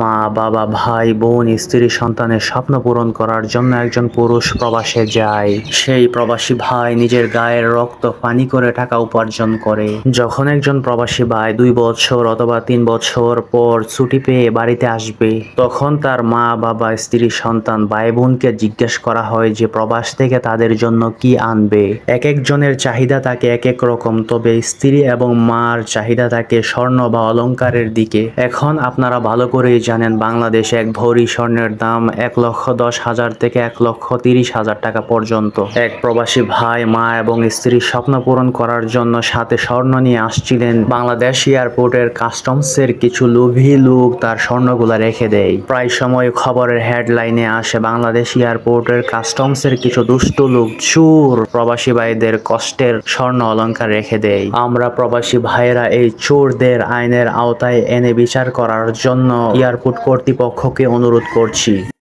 মা, বাবা, ভাই, বোন, স্ত্রী, সন্তানের স্বপ্ন পূরণ করার জন্য একজন পুরুষ প্রবাসে যায়। সেই প্রবাসী ভাই নিজের গায়ের রক্ত পানি করে টাকা উপার্জন করে। যখন একজন প্রবাসী ভাই 2 বছর অথবা 3 বছর পর ছুটি পেয়ে বাড়িতে আসবে, তখন তার মা, বাবা, স্ত্রী, সন্তান, ভাই, বোনকে জিজ্ঞেস করা হয় যে প্রবাস থেকে তাদের জন্য কি আনবে। এক একজনের চাহিদা থাকে এক এক রকম, তবে স্ত্রী এবং মার চাহিদা থাকে স্বর্ণ বা অলংকারের দিকে। এখন আপনারা ভালো করেই জানেন বাংলাদেশে এক ভরি স্বর্ণের দাম 1,10,000 থেকে 1,30,000 টাকা পর্যন্ত। এক প্রবাসী ভাই মা এবং স্ত্রীর স্বপ্ন পূরণ করার জন্য সাথে স্বর্ণ নিয়ে আসছিলেন। বাংলাদেশ এয়ারপোর্টের কাস্টমসের কিছু লোভী লোক তার স্বর্ণগুলা রেখে দেয়। প্রায় সময় খবরের হেডলাইনে আসে বাংলাদেশ এয়ারপোর্টের কাস্টমসের কিছু দুষ্ট লোক চোর প্রবাসী ভাইদের কষ্টের স্বর্ণ অলংকার রেখে দেয়। আমরা প্রবাসী ভাইয়েরা এই চোরদের আইনের আওতায় এনে বিচার করার জন্য এয়ারপোর্ট কর্তৃপক্ষকে অনুরোধ করছি।